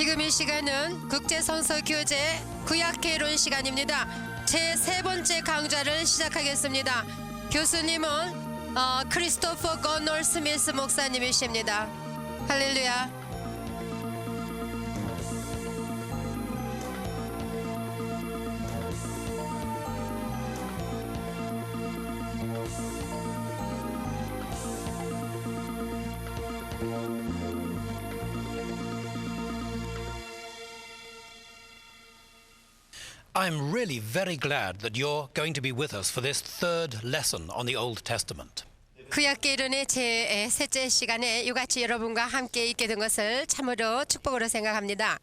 지금 이 시간은 국제성서교재 구약개론 시간입니다. 제3번째 강좌를 시작하겠습니다. 교수님은 크리스토퍼 거널 스미스 목사님이십니다. 할렐루야. I'm really very glad that you're going to be with us for this third lesson on the Old Testament. 구약개론의 제3째 시간에 이같이 여러분과 함께 있게 된 것을 참으로 축복으로 생각합니다.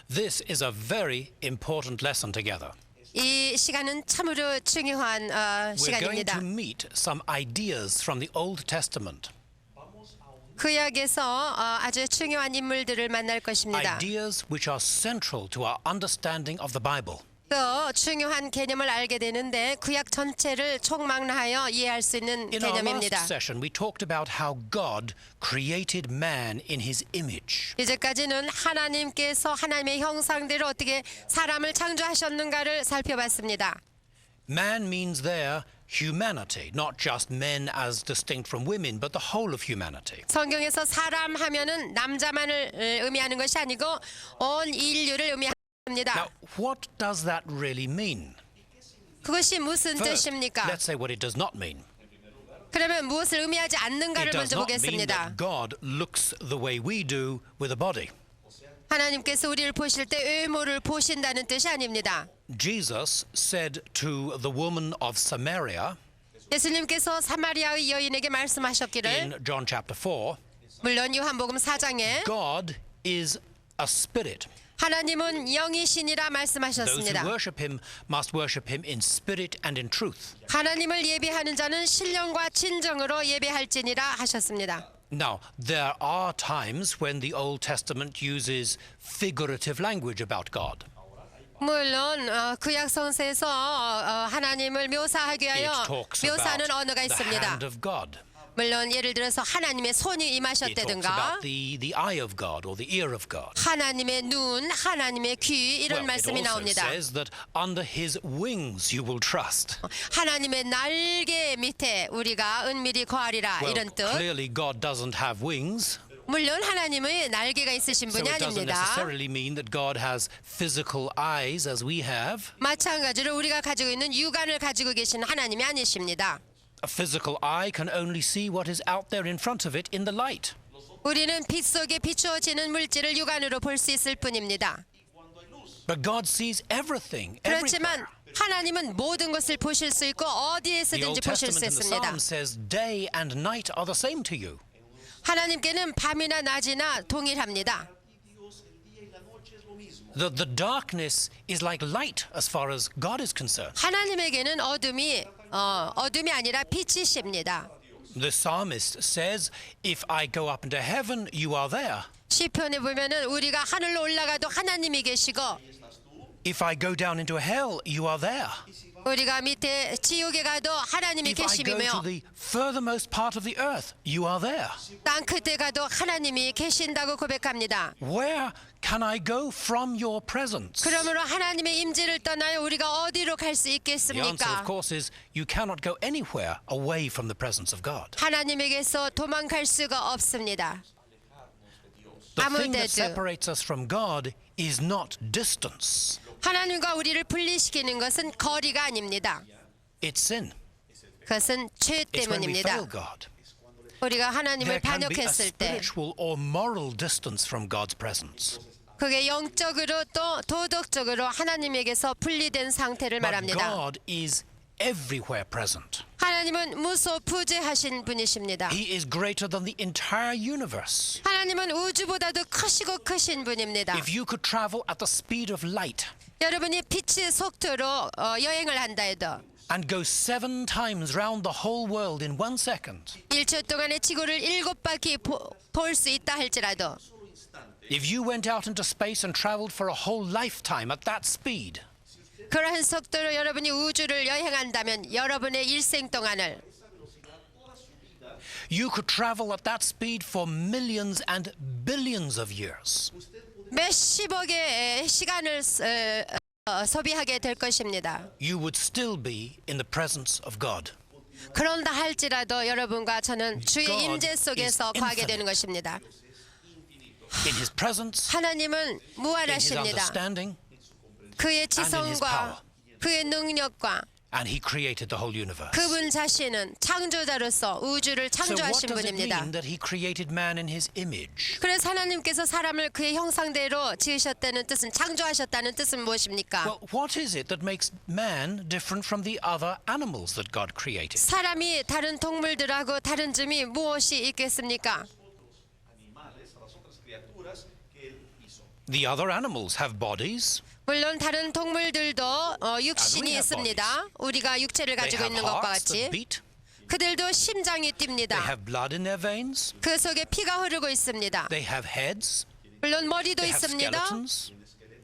This is a very important lesson together. 이 시간은 참으로 중요한 We're going 시간입니다. to meet some ideas from the Old Testament. 구약에서 아주 중요한 인물들을 만날 것입니다. Ideas which are central to our understanding of the Bible. 또 중요한 개념을 알게 되는데 구약 전체를 총망라하여 이해할 수 있는 In our last 개념입니다. session, we talked about how God created man in his image. 이제까지는 하나님께서 하나님의 형상대로 어떻게 사람을 창조하셨는가를 살펴봤습니다. Man means there humanity, not just men as distinct from women, but the whole of humanity. 성경에서 사람 하면은 남자만을 의미하는 것이 아니고 온 인류를 의미합니다. Now, what does that really mean? 그것이 무슨 First, 뜻입니까? let's say what it does not mean. 그러면 무엇을 의미하지 It 않는가를 does 먼저 not mean 보겠습니다. that God looks the way we do with a body. 하나님께서 우리를 보실 때 외모를 보신다는 뜻이 아닙니다. Jesus said to the woman of Samaria 예수님께서 사마리아의 여인에게 말씀하셨기를 in John chapter 4, 물론 요한복음 4장에 God is a spirit. 하나님은 영이시니라 Those who 말씀하셨습니다. worship him must worship him in spirit and in truth. 하나님을 예배하는 자는 신령과 진정으로 예배할지니라 하셨습니다. Now, there are times when the Old Testament uses figurative language about God. 물론 구약 성서에서 하나님을 묘사하기 It 위하여 talks 묘사하는 about 언어가 the 있습니다. hand of God. 물론 예를 들어서 하나님의 손이 It talks 임하셨다든가 about the eye of God or the ear of God. 하나님의 눈, 하나님의 귀 이런 Well, it 말씀이 also 나옵니다. says that under his wings you will trust. 하나님의 날개 밑에 우리가 은밀히 거하리라 Well, 이런 뜻. clearly God doesn't have wings, 물론 하나님은 날개가 있으신 so 분이 it doesn't 아닙니다. necessarily mean that God has physical eyes as we have. 마찬가지로 우리가 가지고 있는 육안을 가지고 계신 하나님이 아니십니다. A physical eye can only see what is out there in front of it in the light. 우리는 빛 속에 비추어지는 물질을 육안으로 볼 수 있을 뿐입니다. But God sees everything, everywhere. 그렇지만 하나님은 모든 것을 보실 수 있고 The 어디에서든지 Old 보실 수 Testament and the 있습니다. Psalm says day and night are the same to you. 하나님께는 밤이나 낮이나 동일합니다. The darkness is like light as far as God is concerned. 하나님에게는 어둠이 아니라 빛이십니다. The psalmist says, if I go up into heaven, you are there. 시편에 보면은 우리가 하늘로 올라가도 하나님이 계시고 If I go down into hell, you are there. 우리가 밑에 지옥에 가도 하나님이 If I go to 계시며 the furthermost part of the earth, you are there. 땅 끝에 가도 하나님이 계신다고 고백합니다. Where can I go from your presence? 그러므로 하나님의 임재를 떠나요 우리가 어디로 갈 수 The answer, 있겠습니까? of course, is you cannot go anywhere away from the presence of God. 하나님에게서 도망갈 수가 없습니다. The thing that 아무데도 separates us from God is not distance. 하나님과 우리를 분리시키는 것은 거리가 아닙니다. It's sin. 그것은 죄 It's when we fail 때문입니다. God. 우리가 하나님을 There can be a 반역했을 때 spiritual or moral distance from God's presence. 그게 영적으로 또 도덕적으로 하나님에게서 분리된 상태를 But 말합니다. God is everywhere present. 하나님은 무소부재하신 분이십니다. He is greater than the entire universe. 하나님은 우주보다도 크시고 크신 분입니다. If you could travel at the speed of light 여러분이 빛의 속도로 여행을 한다 해도 and go 7 times round the whole world in 1 second, 1초 동안에 지구를 7바퀴 볼 수 있다 할지라도 if you went out into space and traveled for a whole lifetime at that speed, 그러한 속도로 여러분이 우주를 여행한다면 여러분의 일생 동안을 you could travel at that speed for millions and billions of years. 몇십억의 시간을 소비하게 될 것입니다. you would still be in the presence of God. 그런다 할지라도 여러분과 저는 주의 God 임재 속에서 is 거하게 infinite. 되는 것입니다. In his presence, 하나님은 in his 무한하십니다. understanding, 그의 and in his 지성과 그의 능력과 and he created the whole universe. 그분 자신은 창조자로서 우주를 So what 창조하신 does it 분입니다. mean that he created man in his image? 그래서 하나님께서 사람을 그의 형상대로 지으셨다는 뜻은 창조하셨다는 뜻은 무엇입니까? Well, what is it that makes man different from the other animals that God created? 사람이 다른 동물들하고 다른 점이 무엇이 있겠습니까? animales, a las otras criaturas que él hizo. The other animals have bodies, 물론 다른 동물들도 육신이 have 있습니다. 우리가 육체를 they 가지고 have 있는 것과 hearts that 같이 beat, 그들도 심장이 they 뜁니다. have blood in their veins, 그 속에 피가 흐르고 있습니다. they have heads, 물론 머리도 they have 있습니다. skeletons.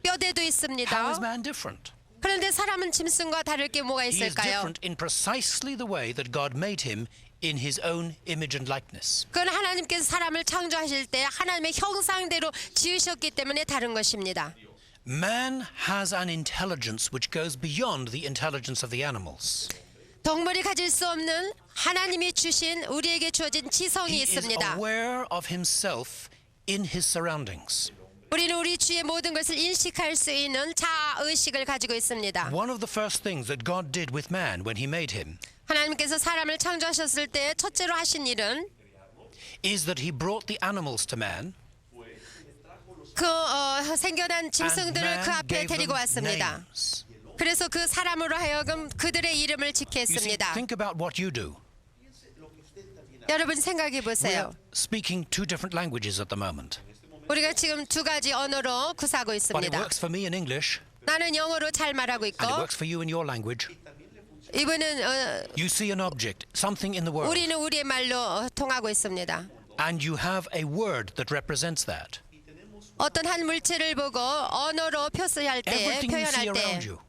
뼈대도 How 있습니다. is man different? 그런데 사람은 짐승과 다를 게 뭐가 He is 있을까요? different in precisely the way that God made him in his own image and likeness. 그건 하나님께서 사람을 창조하실 때 하나님의 형상대로 지으셨기 때문에 다른 것입니다. Man has an intelligence which goes beyond the intelligence of the animals. 동물이 가질 수 없는 하나님이 주신 우리에게 주어진 지성이 He is 있습니다. aware of himself in his surroundings. 우리는 우리 주의 모든 것을 인식할 수 있는 자아의식을 가지고 있습니다. One of the first things that God did with man when he made him 하나님께서 사람을 창조하셨을 때 첫째로 하신 일은 is that he brought the animals to man 그 생겨난 and 짐승들을 그 man 앞에 gave 데리고 them 왔습니다. names. 그래서 그 사람으로 하여금 그들의 이름을 짓게 You see, 했습니다. think about what you do. 여러분 생각해 We are 보세요. speaking two different languages at the moment. 우리가 지금 두 가지 언어로 구사하고 But it 있습니다. works for me in English 나는 영어로 잘 말하고 있고 and it works for you in your language. 이분은 You see an object, something in the world, 우리는 우리의 말로 통하고 있습니다. and you have a word that represents that. 어떤 한 물체를 보고 언어로 표시할 때, Everything you see 표현할 around 때 you,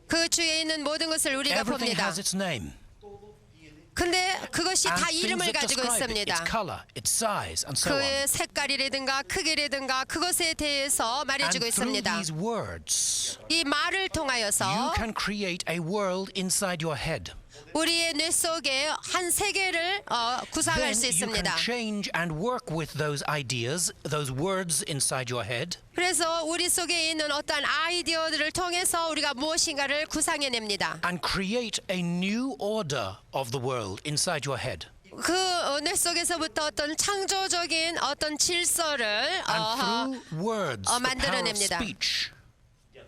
그 주위에 있는 모든 것을 우리가 everything 봅니다. has its name. 근데 그것이 And 다 things 이름을 that 가지고 describe it, its 있습니다. color, its size, and so on. 그의 색깔이라든가 크기라든가 그것에 대해서 말해주고 And through 있습니다. these words, 이 말을 you 통하여서 can create a world inside your head. 우리의 뇌 속에 한 세계를 구상할 Then 수 you can 있습니다. change and work with those ideas, those words inside your head, 그래서 우리 속에 있는 어떠한 아이디어들을 통해서 우리가 무엇인가를 구상해냅니다. and create a new order of the world inside your head. 그 뇌 속에서부터 어떤 창조적인 어떤 질서를 And through words, the power of 만들어냅니다. speech,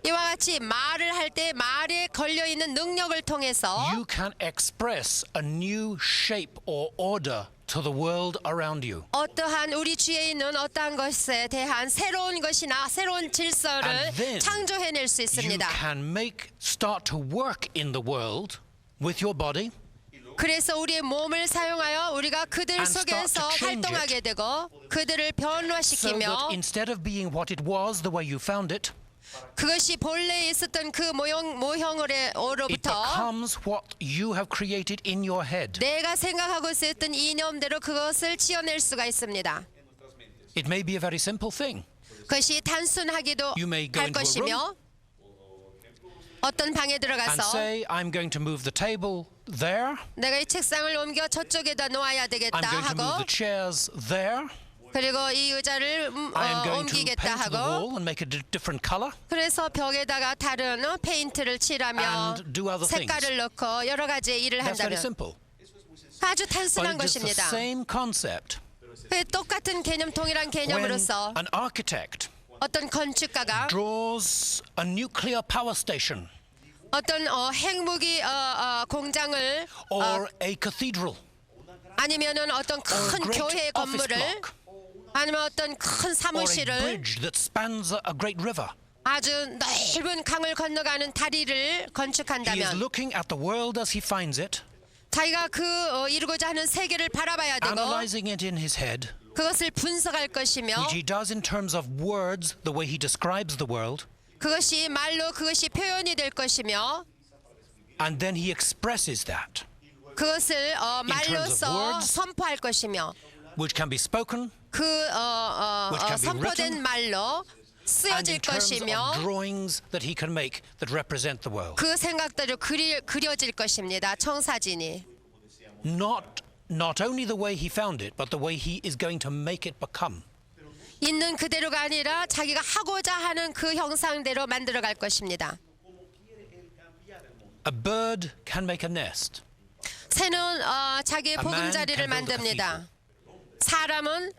이와 같이 말을 할 때 말에 걸려 있는 능력을 통해서 you can express a new shape or order to the world around you. 어떠한 우리 주위에 있는 어떠한 것에 대한 새로운 것이나 새로운 질서를 And then 창조해낼 수 You 있습니다. can start to work in the world with your body 그래서 우리의 몸을 사용하여 우리가 그들 And start 속에서 to change 활동하게 되고 그들을 so 변화시키며 that instead of being what it was the way you found it, 그것이 본래 있었던 그 it 모형으로부터 becomes what you have created in your head. 내가 생각하고 있었던 이념대로 그것을 지어낼 수가 있습니다. It may be a very simple thing. 그것이 단순하기도 You may go 할 into a 것이며 어떤 방에 And 들어가서 say, I'm going to move the table there. 내가 이 책상을 옮겨 저쪽에다 놓아야 되겠다 I'm going to move 하고 the chairs there. 그리고 이 의자를 I am going to 옮기겠다 paint the 하고 wall and make a different color. 그래서 벽에다가 다른 페인트를 칠하며 And do other 색깔을 넣고 여러 가지의 일을 That's very 한다면 simple. 아주 But 단순한 it is the 것입니다. same concept 그 똑같은 개념, 동일한 when 개념으로서 an architect 어떤 건축가가 draws a nuclear power station 어떤 핵무기 공장을 or a cathedral 아니면은 어떤 or a 큰 great 교회 office 건물을 block 아니면 어떤 큰 or a 사무실을 bridge that spans a great river. 아주 넓은 강을 건너가는 다리를 He is 건축한다면 looking at the world as he finds it, 자기가 그 이루고자 하는 세계를 바라봐야 되고 analyzing it in his head, 그것을 분석할 것이며 which he does in terms of words, the way he describes the world, 그것이 말로 그것이 표현이 될 것이며 and then he expresses that. 그것을 terms of 말로써 words, 선포할 것이며 which can be spoken 그 can be 선포된 written, 말로 and 쓰여질 in terms of 것이며 drawings that he can make that represent the world. 그 생각대로 그려질 것입니다. 청사진이. Not only the way he found it, but the way he is going to make it become. 있는 그대로가 아니라 자기가 하고자 하는 그 형상대로 만들어갈 것입니다. A bird can make a nest. 새는 자기의 A man 보금자리를 can build a 만듭니다. 사람은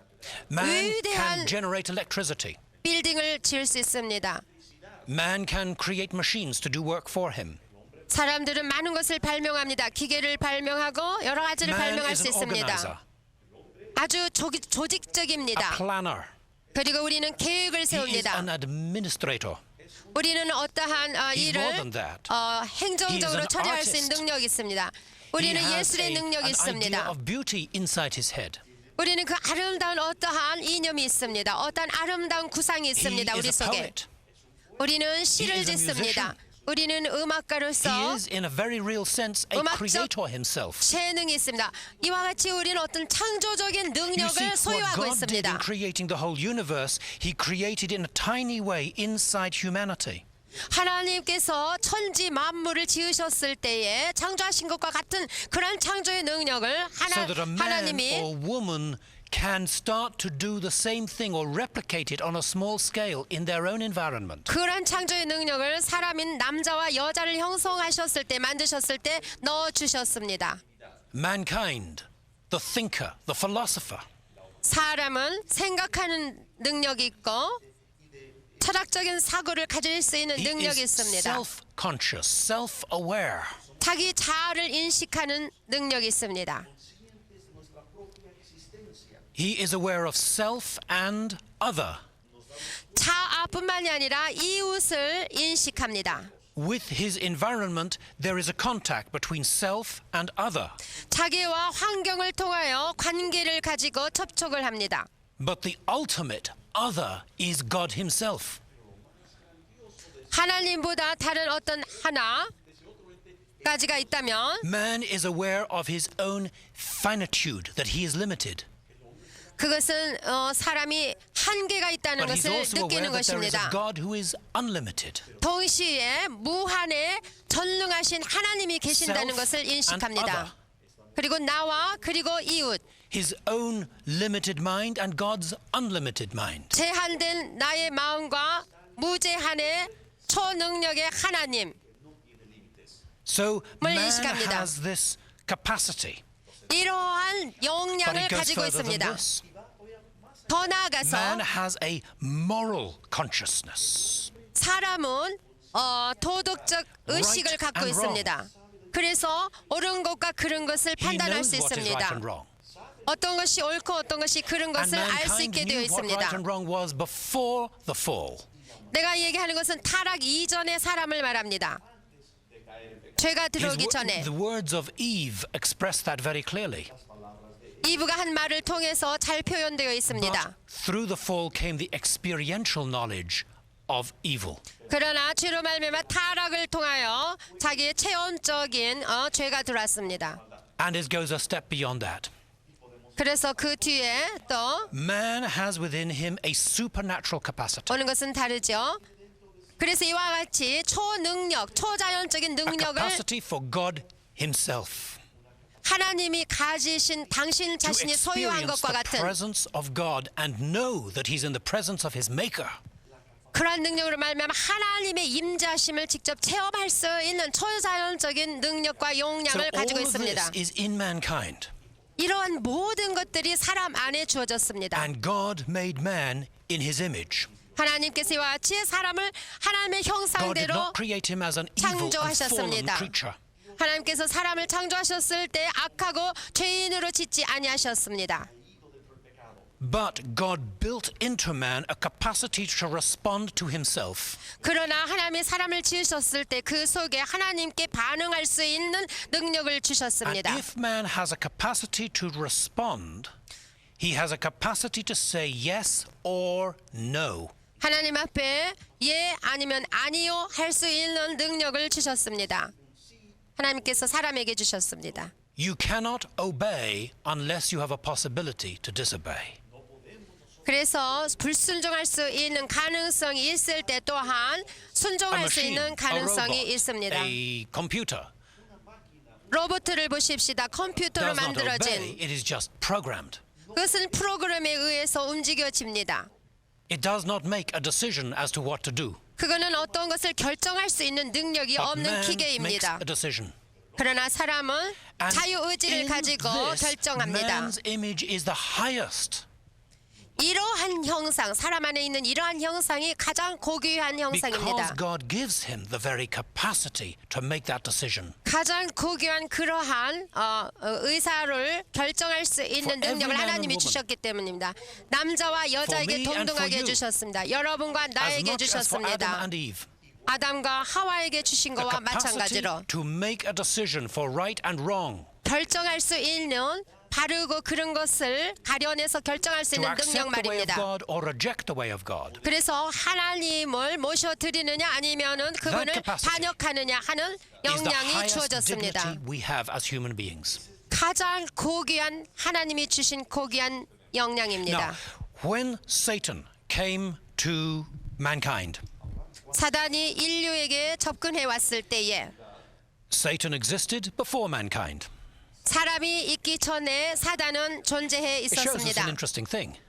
Man 위대한 can generate electricity. 빌딩을 지을 수 있습니다. Man can create machines to do work for him. 사람들은 많은 것을 발명합니다. 기계를 발명하고 여러 가지를 Man 발명할 is 수 an organizer, 있습니다. 아주 a 조직적입니다. planner. 그리고 우리는 계획을 He is 세웁니다. an administrator. 우리는 어떠한 He's 일을 more than that. 행정적으로 He is an 처리할 수 있는 artist. 능력이 있습니다. He 우리는 has 예술의 능력이 an idea 있습니다. of beauty inside his head. 우리는 그 아름다운 어떠한 이념이 있습니다. 어떠한 아름다운 구상이 He 있습니다. 우리 is a 속에. poet. 우리는 시를 is a 짓습니다. 우리는 He 음악가로서 is, in a very real sense, a 음악적 creator himself. 재능이 있습니다. 이와 같이 우리는 어떤 창조적인 You see, 능력을 what 소유하고 God did in 있습니다. creating the whole universe, He created in a tiny way inside humanity. 하나님께서 천지 만물을 지으셨을 때에 창조하신 것과 같은 그런 창조의 능력을 So that a man 하나님이 or woman can start to do the same thing or replicate it on a small scale in their own environment. 그런 창조의 능력을 사람인 남자와 여자를 형성하셨을 때 만드셨을 때 넣어 주셨습니다. Mankind, the thinker, the philosopher, 사람은 생각하는 능력이 있고 철학적인 사고를 가질 수 있는 he 능력이 is 있습니다. self-conscious, self-aware. 자기 자아를 인식하는 능력이 있습니다. He is aware of self and other. 자아뿐만이 아니라 이웃을 인식합니다. With his environment, there is a contact between self and other. 자기와 환경을 통하여 관계를 가지고 접촉을 합니다. But the ultimate other is God himself. 하나님보다 다른 어떤 하나가지가 있다면 Man is aware of his own finitude, that he is limited. 그것은 사람이 한계가 있다는 But he's 것을 also aware 느끼는 that there is a 것입니다. God who is unlimited. 동시에 무한에 전능하신 하나님이 계신다는 Self 것을 and 인식합니다. other. 그리고 나와 그리고 이웃, His own limited mind and God's unlimited mind. 제한된 나의 마음과 무제한의 초능력의 하나님, So man 인식합니다. has this capacity. 이러한 But 역량을 it goes 가지고 further than 있습니다. this. 더 나아가서 Man has a moral consciousness. 사람은 도덕적 의식을 Right 갖고 and wrong. 있습니다. 그래서 옳은 것과 그른 것을 He 판단할 knows 수 what is right 있습니다. and wrong. 어떤 것이 옳고 어떤 것이 그른 And 것을 알 수 mankind 있게 되어 knew what right 있습니다. and wrong was before the fall. 내가 얘기하는 것은 타락 이전의 사람을 말합니다. 죄가 들어오기 전에 The words of Eve express that very clearly. 이브가 한 말을 통해서 잘 표현되어 But 있습니다. through the fall came the experiential knowledge of evil. 그러나 죄로 말미암아 타락을 통하여 자기의 체험적인 죄가 들어왔습니다. And it goes a step beyond that. 그래서 그 뒤에 또 Man has within him a supernatural capacity. 오는 것은 다르죠. 그래서 이와 같이 초능력, 초자연적인 A 능력을 capacity for God himself. 하나님이 가지신 당신 To 자신이 소유한 experience 것과 the 같은 presence of God and know that he's in the presence of his maker. 그러한 능력으로 말미암아 하나님의 임재하심을 직접 체험할 수 있는 초자연적인 능력과 So 용량을 all 가지고 of 있습니다. this is in mankind. 이러한 모든 것들이 사람 안에 주어졌습니다. And God made man in his image. 하나님께서 이와 같이 사람을 하나님의 God did 형상대로 not create him as an evil and fallen 창조하셨습니다. creature. 하나님께서 사람을 창조하셨을 때 악하고 죄인으로 짓지 아니하셨습니다. But God built into man a capacity to respond to himself. 그러나 하나님이 사람을 지으셨을 때 그 속에 하나님께 반응할 수 있는 능력을 And 주셨습니다. if man has a capacity to respond, he has a capacity to say yes or no. 하나님 앞에 예 아니면 아니요 할 수 있는 능력을 주셨습니다. 하나님께서 사람에게 주셨습니다. You cannot obey unless you have a possibility to disobey. 그래서 불순종할 수 있는 가능성이 있을 때 또한 A 순종할 수 machine, 있는 a 가능성이 robot, 있습니다. a computer 로봇을 보십시다. 컴퓨터로 does not obey. 만들어진 It is just programmed. 그것은 프로그램에 의해서 움직여집니다. It does not make a decision as to what to do. 그거는 어떤 것을 결정할 수 있는 능력이 But 없는 man makes 기계입니다. a decision. 그러나 사람은 And 자유의지를 in 가지고 this, 결정합니다. man's image is the highest 이러한 형상, 사람 안에 있는 이러한 형상이 가장 고귀한 because 형상입니다. God gives him the very capacity to make that decision. 가장 고귀한 그러한 의사를 결정할 수 있는 For every 능력을 man and 하나님이 woman. 주셨기 때문입니다. 남자와 여자에게 For me and for 동등하게 you. 주셨습니다. 여러분과 As 나에게 much as for Adam 주셨습니다. and Eve. 아담과 하와에게 주신 The 것과 capacity 마찬가지로 to make a decision for right and wrong. 결정할 수 있는 바르고 그런 것을 가려내서 결정할 수 To 있는 능력 accept the way of 말입니다. God or reject the way of God. 그래서 하나님을 모셔드리느냐 아니면은 그분을 capacity 반역하느냐 하는 Is the 역량이 highest 주어졌습니다. dignity we have as human beings. 가장 고귀한 하나님이 주신 고귀한 역량입니다. Now, when Satan came to mankind, 사단이 인류에게 접근해 왔을 때에 Satan existed before mankind. 사람이 있기 전에 사단은 존재해 It shows us 있었습니다. an interesting thing.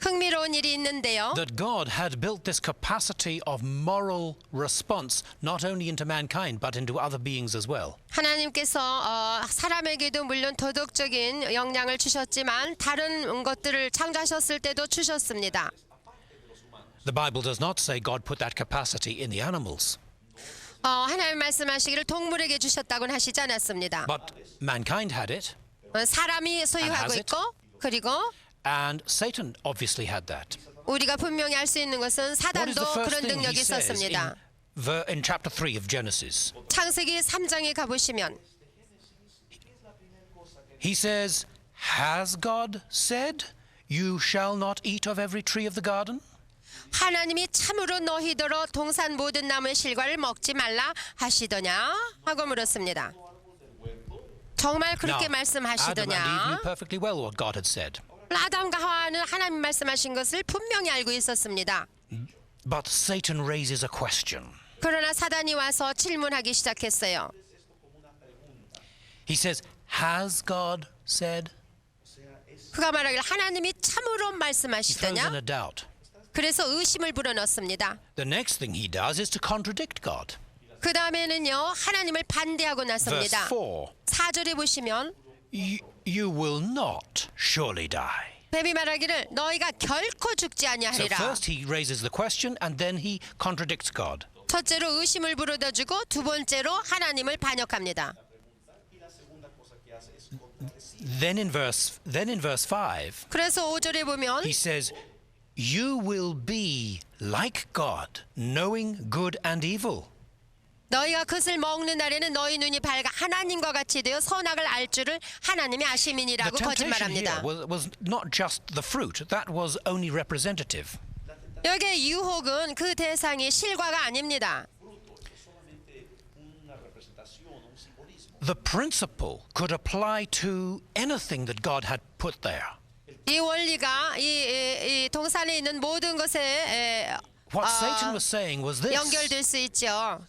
흥미로운 일이 있는데요. That God had built this capacity of moral response not only into mankind but into other beings as well. 하나님께서 사람에게도 물론 도덕적인 역량을 주셨지만 다른 것들을 창조하셨을 때도 주셨습니다. The Bible does not say God put that capacity in the animals, 하나님 말씀하시기를 동물에게 주셨다고는 하시지 않았습니다. but mankind had it, 사람이 소유하고 has it? 있고 그리고 and Satan obviously had that. 우리가 분명히 알 수 있는 것은 What is the 사단도 first 그런 thing he 능력이 says 있었습니다. in chapter 3 of Genesis? 창세기 3장에 가보시면 He says, "Has God said, you shall not eat of every tree of the garden?" 하나님이 참으로 너희더러 동산 모든 나무의 실과를 먹지 말라 하시더냐 하고 물었습니다. 정말 그렇게 Now, Adam and Eve 말씀하시더냐? knew perfectly well what God had said. 아담과 하와는 하나님 말씀하신 것을 분명히 알고 있었습니다. But Satan raises a question. 그러나 사단이 와서 질문하기 시작했어요. He says, "Has God said?" 그가 말하기를 하나님이 참으로 He throws in 말씀하시더냐? a doubt. 그래서 의심을 불어넣습니다. The next thing he does is to contradict God. 그 다음에는요 하나님을 반대하고 Verse 나섭니다. 4, 4절에 보시면 you will not surely die. 뱀이 말하기를 너희가 결코 죽지 So 아니하리라. first he raises the question and then he contradicts God. 첫째로 의심을 불어넣어주고 두 번째로 하나님을 반역합니다. Then in verse 5, 그래서 5절에 보면 he says, "You will be like God, knowing good and evil." 너희가 그것을 먹는 날에는 너희 눈이 밝아 하나님과 같이 되어 선악을 알 줄을 하나님이 The 아심이니라고 temptation here 거짓말합니다. was not just the fruit. That was only representative. 여기에 유혹은 그 대상이 실과가 아닙니다. The principle could apply to anything that God had put there. 이 원리가 이 동산에 있는 모든 것에 What Satan was saying was this: 연결될 수 있죠.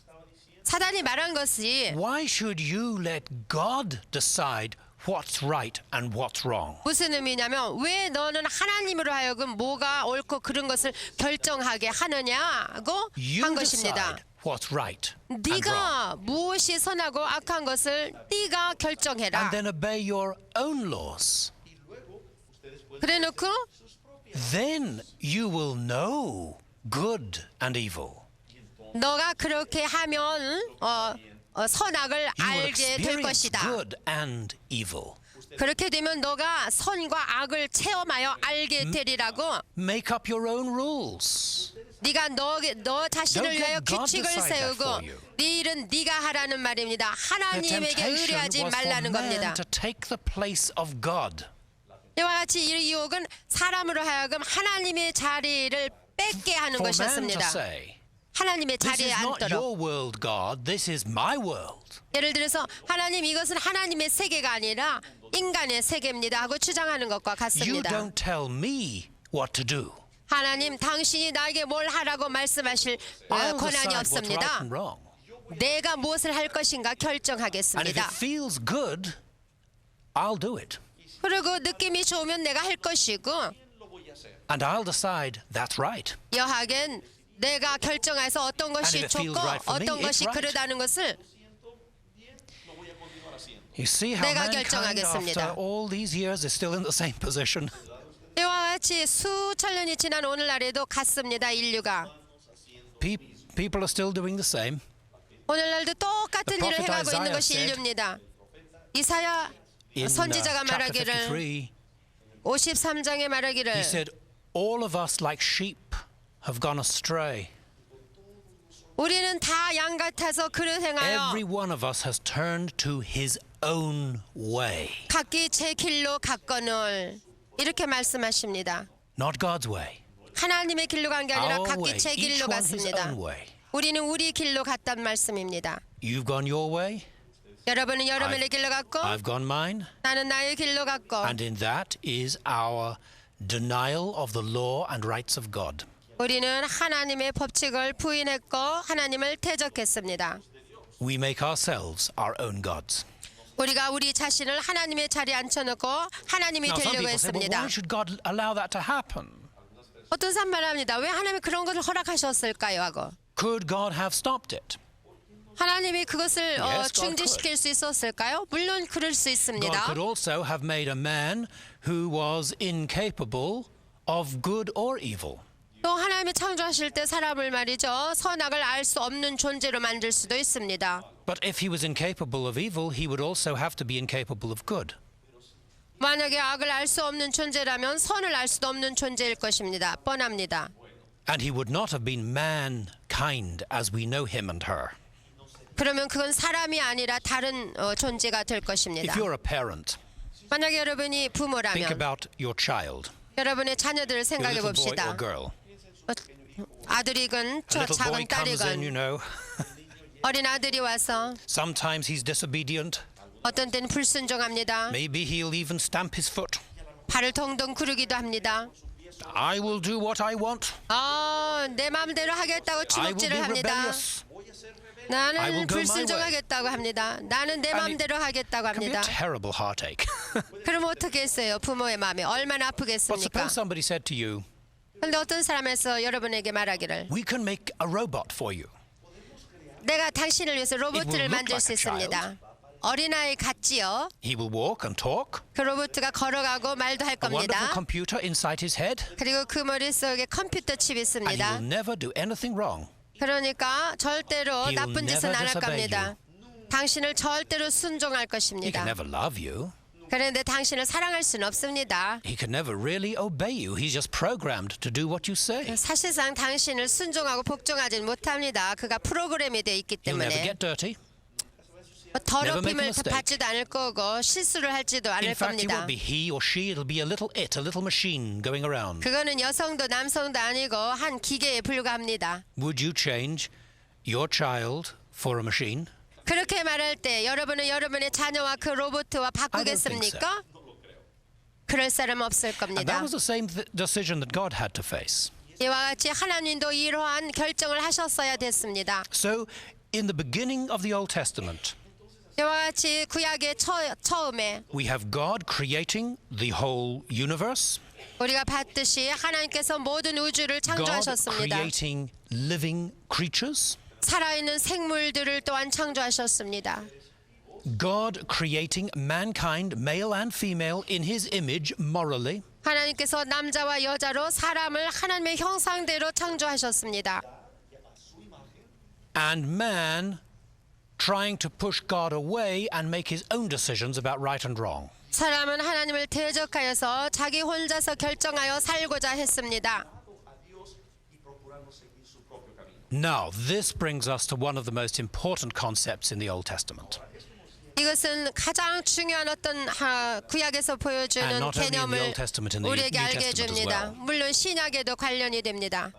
사단이 말한 것이 why should you let God decide what's right and what's wrong? 무슨 의미냐면 왜 너는 하나님으로 하여금 뭐가 옳고 그런 것을 결정하게 하느냐고 You 한 것입니다. decide what's right and wrong, 네가 무엇이 선하고 악한 것을 네가 결정해라. and then obey your own laws. 그래놓고 Then you will know good and evil. 너가 그렇게 하면 선악을 You will 알게 될 experience 것이다. good and evil. 그렇게 되면 너가 선과 악을 체험하여 알게 되리라고. Make up your own rules. 네가 너 자신을 Don't 위하여 let God 규칙을 decide that 세우고 for you. 네 일은 네가 하라는 말입니다. The 하나님에게 temptation 의뢰하지 was for 말라는 겁니다. man to take the place of God. 이와 같이 이 유혹은 사람으로 하여금 하나님의 자리를 뺏게 하는 For man to 것이었습니다. say, 하나님의 This 자리에 is not 앉도록. your world, God. This is my world. 예를 들어서 하나님 이것은 하나님의 세계가 아니라 인간의 세계입니다 하고 주장하는 것과 You 같습니다. don't tell me what to do. 하나님 당신이 나에게 뭘 하라고 말씀하실 I'll 권한이 decide what's right 없습니다. and wrong. 내가 무엇을 할 것인가 And if 결정하겠습니다. it feels good, I'll do it. 그리고 느낌이 좋으면 내가 할 것이고 And I'll decide that's right. 여하간 내가 결정해서 어떤 것이 And if it feels 좋고 right for me, 어떤 it's 것이 right. 그러다는 것을 lo voy a continuar haciendo. You see how 내가 mankind 결정하겠습니다. after all these years is still in the same position. 이와 같이 수천 년이 지난 오늘날에도 같습니다. 인류가 People are still doing the same. 오늘날도 똑같은 The 일을 prophet 해가고 있는 Isaiah 것이 said 인류입니다. 이사야 In 선지자가 chapter 말하기를 53, 53장에 말하기를 he said, all of us like sheep have gone astray. 우리는 다 양 같아서 그릇 행하여 Every one of us has turned to his own way. 각기 제 길로 갔거늘 이렇게 말씀하십니다. Not God's way. 하나님의 길로 간 게 아니라 Our 각기 way. 제 Each 길로 one his 갔습니다. own way. 우리는 우리 길로 갔단 말씀입니다. You've gone your way. 여러분은 여러분의 길로 갔고 I've gone mine. 나는 나의 길로 갔고 And in that is our denial of the law and rights of God. 우리는 하나님의 법칙을 부인했고 하나님을 대적했습니다. We make ourselves our own gods. 우리가 우리 자신을 하나님의 자리에 앉혀놓고 하나님이 Now, some 되려고 people say, well, 했습니다. why should God allow that to happen? 어떤 사람 말합니다. 왜 하나님이 그런 것을 허락하셨을까요? 하고 Could God have stopped it? 하나님이 그것을 Yes, God 중지시킬 수 있었을까요? 물론 그럴 수 God 있습니다. could also have made a man who was incapable of good or evil. 또 하나님이 창조하실 때 사람을 말이죠. 선악을 알 수 없는 존재로 만들 수도 있습니다. But if he was incapable of evil, he would also have to be incapable of good. 만약에 악을 알 수 없는 존재라면 선을 알 수도 없는 존재일 것입니다. 뻔합니다. And he would not have been mankind as we know him and her. 그러면 그건 사람이 아니라 다른 존재가 될 것입니다. If you're a parent, 만약에 여러분이 think 부모라면 about your child, 여러분의 자녀들을 your 생각해 little boy 봅시다. or girl. 아들이건 A 저 little boy 작은 comes in, you 딸이건 know. 어린 아들이 와서 Sometimes he's disobedient. 어떤 때는 불순종합니다. Maybe he'll even stamp his foot. 발을 동동 구르기도 합니다. I will do what I want. 내 마음대로 하겠다고 I will be 주먹질을 합니다. rebellious. 나는 I will go my 불순종하겠다고 합니다. 나는 내 마음대로 하겠다고 It can be a 합니다. terrible heartache. 그럼 어떻게 했어요? 부모의 마음이 얼마나 But 아프겠습니까? suppose somebody said to you, 그런데 어떤 사람에서 여러분에게 말하기를 we can make a robot for you. 내가 당신을 위해서 will 로봇을 look 만들 like 수 a child. 있습니다. 어린아이 같지요? He will walk and talk. 그 로봇가 걸어가고 말도 할 A wonderful 겁니다. computer inside his head. 그리고 그 머릿속에 컴퓨터 칩이 And he 있습니다. will never do anything wrong. 그러니까 절대로 He will 나쁜 짓은 never 안 할 disobey 겁니다. 당신을 절대로 순종할 He 것입니다. can never love you. 그런데 당신을 사랑할 수는 없습니다. He can never really obey you. He's just programmed to do what you say. 사실상 당신을 순종하고 복종하지 못합니다. 그가 프로그램이 돼 있기 He'll never 때문에 get dirty. Never make a 더럽힘을 mistake. 받지도 않을 거고 실수를 할지도 않을 In fact, it 겁니다. won't be he or she. It'll be a little machine going around. 그거는 여성도 남성도 아니고 한 기계에 불과합니다. Would you change your child for a machine? 그렇게 말할 때 여러분은 여러분의 자녀와 그 로봇과 바꾸겠습니까? 그럴 사람 없을 And 겁니다. that was the same decision that God had to face. 이와 같이 하나님도 이러한 결정을 하셨어야 됐습니다. So, in the beginning of the Old Testament, 이와 같이 구약의 처음에 we have God creating the whole universe, 우리가 봤듯이 하나님께서 모든 우주를 God 창조하셨습니다. creating living creatures, 살아있는 생물들을 또한 창조하셨습니다. God creating mankind, male and female, in his image morally, 하나님께서 남자와 여자로 사람을 하나님의 형상대로 창조하셨습니다. and man trying to push God away and make his own decisions about right and wrong. 사람은 하나님을 대적하여서 자기 혼자서 결정하여 살고자 했습니다. Now, this brings us to one of the most important concepts in the Old Testament. 이것은 가장 중요한 어떤 구약에서 And 보여주는 not only in the 개념을 Old Testament, in the 우리에게 New 알게 Testament as 해줍니다. well. 물론 신약에도 관련이 됩니다.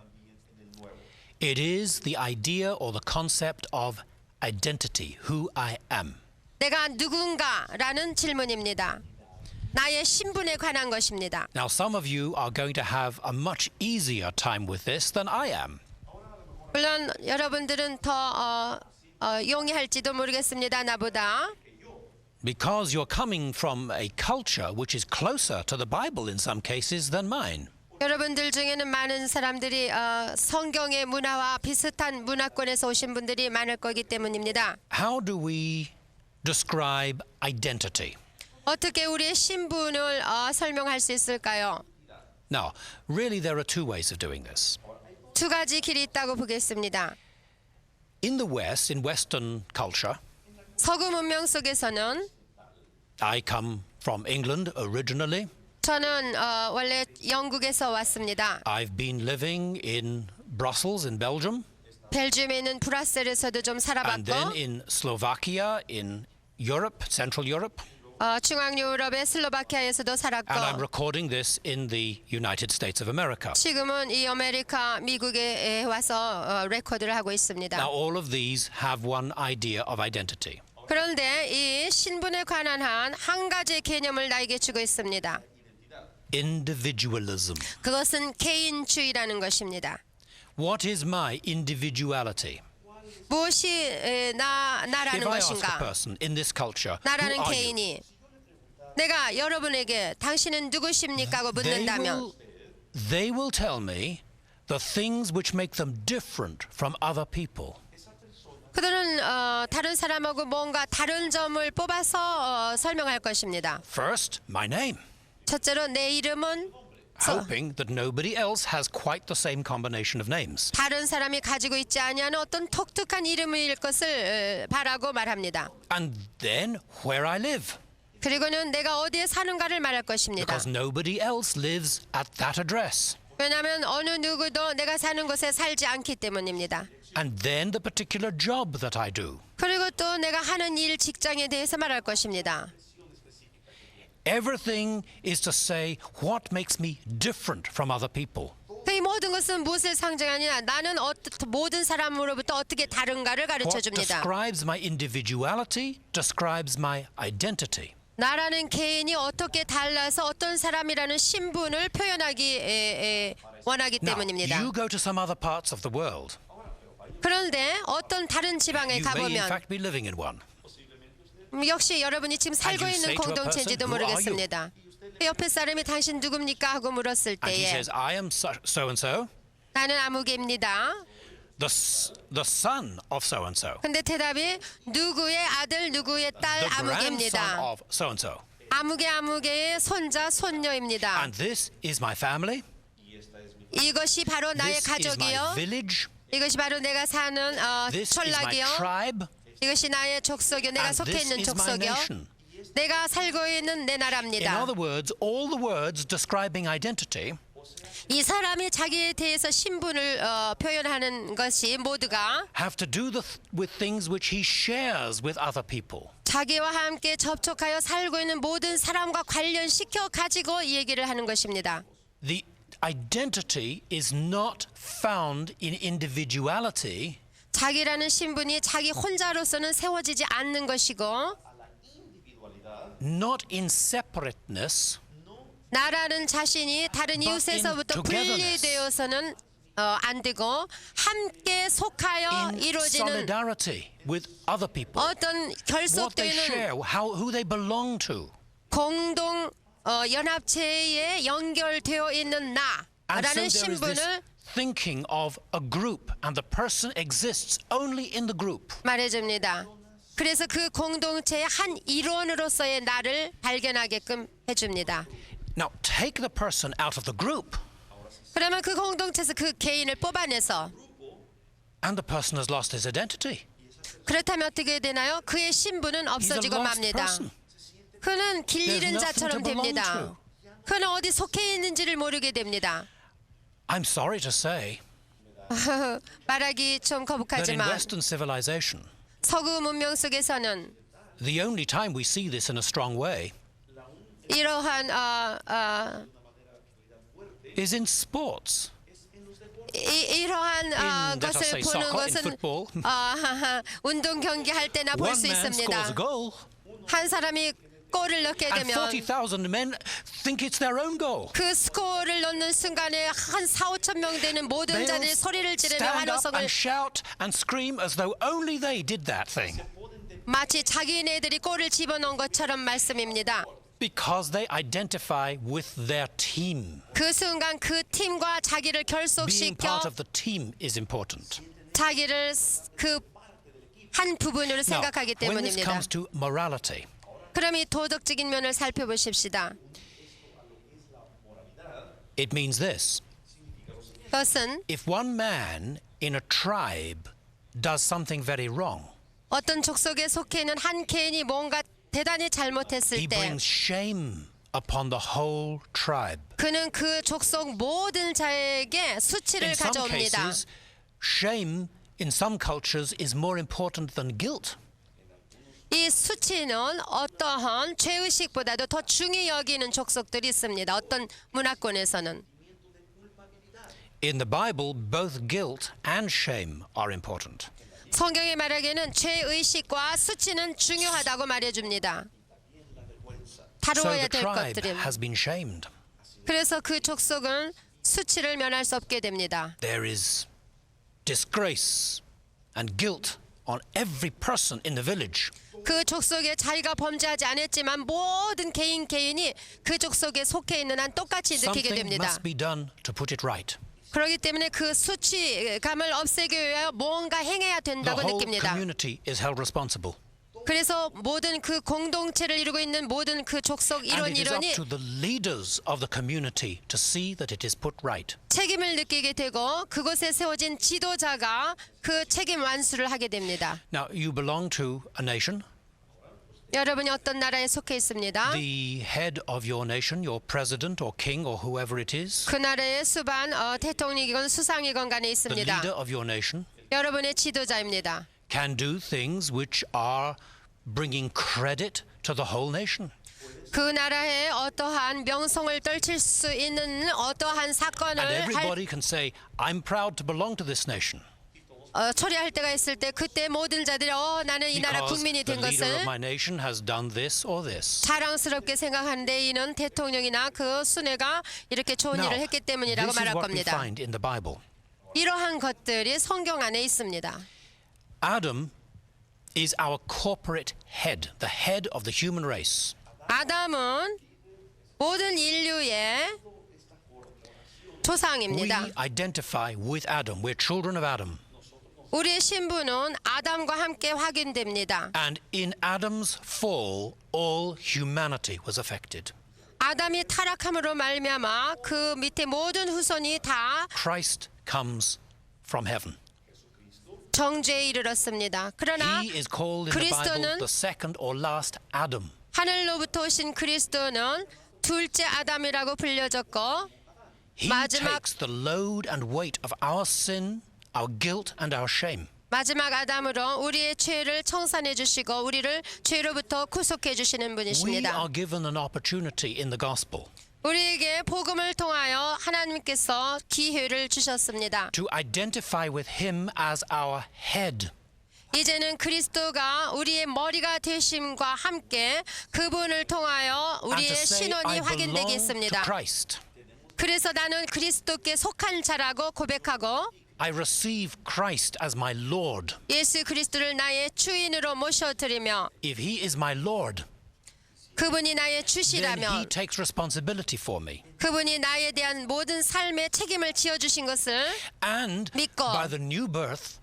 It is the idea or the concept of identity, who I am. 내가 누군가라는 질문입니다. 나의 신분에 관한 것입니다. Now, some of you are going to have a much easier time with this than I am. 물론 여러분들은 더 용이할지도 모르겠습니다. 나보다. Because you're coming from a culture which is closer to the Bible in some cases than mine. 여러분들 중에는 많은 사람들이 성경의 문화와 비슷한 문화권에서 오신 분들이 많을 거기 때문입니다. How do we describe identity? 어떻게 우리의 신분을 설명할 수 있을까요? Now, really there are two ways of doing this. 두 가지 길이 있다고 보겠습니다. In the West, in Western culture, 서구 문명 속에서는 I come from England originally. 저는 원래 영국에서 왔습니다. I've been living in Brussels in Belgium 벨gium에 있는 브라셀에서도 좀 and 살아봤고 then in Slovakia in Europe, Central Europe. 중앙 유럽의 슬로바키아에서도 And I'm 살았고 recording this in the United States of America. 지금은 이 아메리카 미국에 와서 레코드를 하고 있습니다. Now, all of these have one idea of identity. 그런데 이 신분에 관한 한 가지 개념을 나에게 주고 있습니다. Individualism. 그것은 개인주의라는 것입니다. What is my individuality? 무엇이 나라는 If I ask a 것인가? person in this culture, who 나라는 are you? 개인이 내가 여러분에게 당신은 누구십니까? 하고 묻는다면 They will tell me the things which make them different from other people. 그들은 다른 사람하고 뭔가 다른 점을 뽑아서 설명할 것입니다. First, my name, 첫째로 내 이름은 hoping that nobody else has quite the same combination of names. 다른 사람이 가지고 있지 아니하는 어떤 독특한 이름일 것을 바라고 말합니다. And then where I live, 그리고는 내가 어디에 사는가를 말할 것입니다. because nobody else lives at that address. 왜냐하면 어느 누구도 내가 사는 곳에 살지 않기 때문입니다. And then the particular job that I do. 그리고 또 내가 하는 일 직장에 대해서 말할 것입니다. Everything is to say what makes me different from other people. 이 모든 것은 무엇을 상징하느냐? 나는 모든 사람으로부터 어떻게 다른가를 가르쳐 What 줍니다. describes my individuality describes my identity. 나라는 개인이 어떻게 달라서 어떤 사람이라는 신분을 표현하기 원하기 Now, 때문입니다. you go to some other parts of the world. 그런데 어떤 다른 지방에 You may in 가보면 fact be living in one. 역시 여러분이 지금 살고 you 있는 say to a 공동체인지도 person, "Who are 모르겠습니다. 옆에 사람이 당신 누굽니까? 하고 물었을 And he 때에 says, I am so and so, 나는 아무개입니다. the son of so and so, 근데 대답이 누구의 아들 누구의 딸 the grandson 아무개입니다. of so and so. 아무개의 손자 손녀입니다. And this is my family. 이것이 바로 나의 This is my 가족이요. village. 이것이 바로 내가 사는 This is my 촌락이요. tribe. 이것이 나의 족속이요. 내가 And 속해 this 있는 is my 족속이요. nation. 내가 살고 있는 내 In 나라입니다. other words, all the words describing identity 이 사람이 자기에 대해서 신분을 표현하는 것이 모두가 have to do with things which he shares with other people. 자기와 함께 접촉하여 살고 있는 모든 사람과 관련시켜 가지고 이 얘기를 하는 것입니다. The identity is not found in individuality, 자기라는 신분이 자기 혼자로서는 세워지지 않는 것이고 not in separateness, 나라는 자신이 다른 But 이웃에서부터 in togetherness. 분리되어서는 안 되고 함께 속하여 in 이루어지는 solidarity with other people. 어떤 What they 결속되는 share, who they belong to. 공동 연합체에 연결되어 있는 And so 나라는 there is this 신분을 thinking of a group, and the person exists only in the group. 말해줍니다. 그래서 그 공동체의 한 일원으로서의 나를 발견하게끔 해줍니다. Now, take the person out of the group, 그러면 그 공동체에서 그 개인을 뽑아내서 and the person has lost his identity. 그렇다면 어떻게 되나요? 그의 신분은 He's a 없어지고 lost 맙니다. person. 그는 길 There's 잃은 nothing 자처럼 to belong 됩니다. to. 그는 어디 속해 있는지를 모르게 됩니다. I'm sorry to say 말하기 좀 that in 거북하지만 Western civilization, 서구 문명 속에서는 the only time we see this in a strong way 이러한 is in sports. 이러한 let us 것을 say 보는 soccer, in 것은 football. 운동 경기 할 때나 볼 One 수 man scores 있습니다. a goal, 한 사람이 골을 넣게 and 되면 40,000 men think it's their own goal. 그 스코어를 넣는 순간에 한 4-5천 명 되는 모든 They'll 자들이 소리를 지르며 stand up 환호성을 and shout and scream as though only they did that thing. 마치 자기네들이 골을 집어넣은 것처럼 말씀입니다. Because they identify with their team. 그 순간 그 팀과 자기를 Being 결속시켜 part of the team is important. 자기를 그 한 부분으로 Now, 생각하기 when this 때문입니다. comes to morality, 그럼 이 도덕적인 면을 살펴보십시다. it means this. 그것은 If one man in a tribe does something very wrong, 어떤 족속에 속해 있는 한 개인이 뭔가 대단히 잘못했을 he 때 brings shame upon the whole tribe. 그는 그 족속 모든 자에게 In 수치를 some 가져옵니다. cases, shame in some cultures is more important than guilt. 이 수치는 어떠한 죄의식보다도 더 중히 여기는 족속들이 있습니다. 어떤 문화권에서는. In the Bible, both guilt and shame are important. 성경이 말하기에는 죄의식과 수치는 중요하다고 말해줍니다. So 다루어야 the 될 tribe 것들은. has been shamed. 그래서 그 족속은 수치를 면할 수 없게 됩니다. There is disgrace and guilt on every person in the village. 그 족속에 자기가 범죄하지 않았지만 모든 개인이 그 족속에 속해 있는 한 똑같이 느끼게 Something 됩니다. must be done to put it right. 그렇기 때문에 그 수치감을 없애기 위하여 뭔가 행해야 The 된다고 whole 느낍니다. community is held responsible. 그래서 모든 그 공동체를 이루고 있는 모든 그 족속 And it is up 일원이 to the leaders of the community to see that it is put right. 책임을 느끼게 되고 그곳에 세워진 지도자가 그 책임 완수를 하게 됩니다. Now, you belong to a nation. 여러분이 어떤 나라에 속해 있습니다. The head of your nation, your president or king or whoever it is, 그 나라의 수반 대통령이건 수상이건 간에 the 있습니다. leader of your nation, 여러분의 지도자입니다. can do things which are bringing credit to the whole nation. 그 나라에 어떠한 명성을 떨칠 수 있는 어떠한 And 사건을 everybody can say, I'm proud to belong to this nation. 처리할 때가 있을 때 그때 모든 자들이 나는 이 나라 Because 국민이 the 된 leader of 것을 my nation has done this or this. 자랑스럽게 생각하는데 이는 대통령이나 그 수뇌가 이렇게 좋은 Now, 일을 했기 때문이라고 this is 말할 what we 겁니다. find in the Bible. 이러한 것들이 성경 안에 있습니다. Adam is our corporate head, the head of the human race. 아담은 모든 인류의 We 조상입니다. identify with Adam. We're children of Adam. 우리의 신분은 아담과 함께 확인됩니다. And in Adam's fall, all humanity was affected. 아담이 타락함으로 말미암아 그 밑에 모든 후손이 다 Christ comes from heaven. 정죄에 이르렀습니다. 그러나 He is called in the Bible 그리스도는 the second or last Adam. 하늘로부터 오신 그리스도는 둘째 아담이라고 불려졌고 He 마지막- takes the load and weight of our sin, our guilt and our shame. 마지막 아담으로 우리의 죄를 청산해 주시고 우리를 죄로부터 구속해 주시는 We 분이십니다. are given an opportunity in the gospel 우리에게 복음을 통하여 하나님께서 기회를 주셨습니다. to identify with him as our head. 이제는 그리스도가 우리의 머리가 되심과 함께 그분을 통하여 And to 우리의 say, 신원이 I 확인되게 belong to 했습니다. Christ. 그래서 나는 그리스도께 속한 자라고 고백하고 I receive Christ as my Lord. 예수 그리스도를 나의 주인으로 모셔드리며 If he is my Lord, 그분이 나의 then he 주시라면 takes responsibility for me. 그분이 나에 대한 모든 삶의 책임을 지어주신 것을 And 믿고 by the new birth,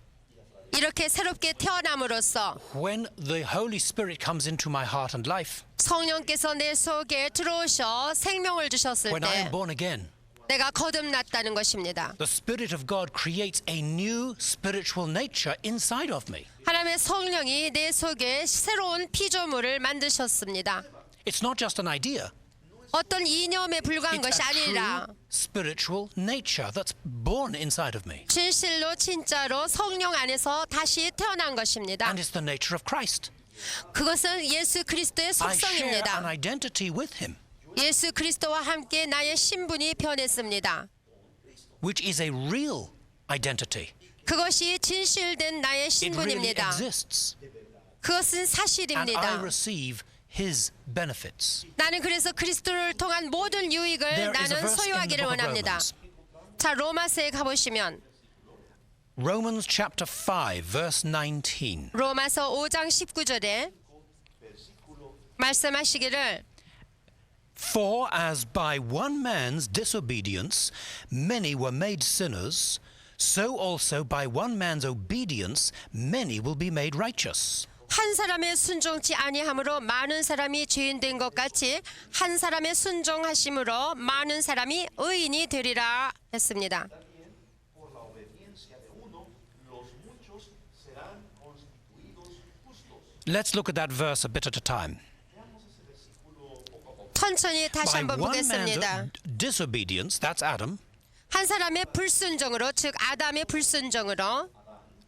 이렇게 새롭게 태어남으로써 when the Holy Spirit comes into my heart and life, 성령께서 내 속에 들어오셔 생명을 주셨을 when I am 때 born again, 내가 거듭났다는 것입니다. the Spirit of God creates a new spiritual nature inside of me. 하나님의 성령이 내 속에 새로운 피조물을 만드셨습니다. It's not just an idea. 어떤 이념에 불과한 It's 것이 a 아니라 true spiritual nature that's born inside of me. 진실로 진짜로 성령 안에서 다시 태어난 것입니다. And it's the nature of Christ. 그것은 예수 그리스도의 I share an 속성입니다. identity with him, 예수 그리스도와 함께 나의 신분이 변했습니다. which is a real identity. 그것이 진실된 나의 It really 신분입니다. exists. 그것은 And I 사실입니다. receive his benefits. 나는 그래서 그리스도를 통한 모든 유익을 There is a 나는 verse in the 소유하기를 book of 원합니다. Romans. 자, 로마서에 가보시면 Romans chapter 5, verse 19. 로마서 5장 19절에 말씀하시기를 For as by one man's disobedience many were made sinners, so also by one man's obedience many will be made righteous. 한 사람의 순종치 아니함으로 많은 사람이 죄인 된 것 같이 한 사람의 순종하심으로 많은 사람이 의인이 되리라 했습니다. Por la obediencia de uno, los muchos serán constituidos justos. Let's look at that verse a bit at a time. 천천히 다시 By 한번 one man's 보겠습니다. disobedience, that's Adam, 한 사람의 불순종으로 즉 아담의 불순종으로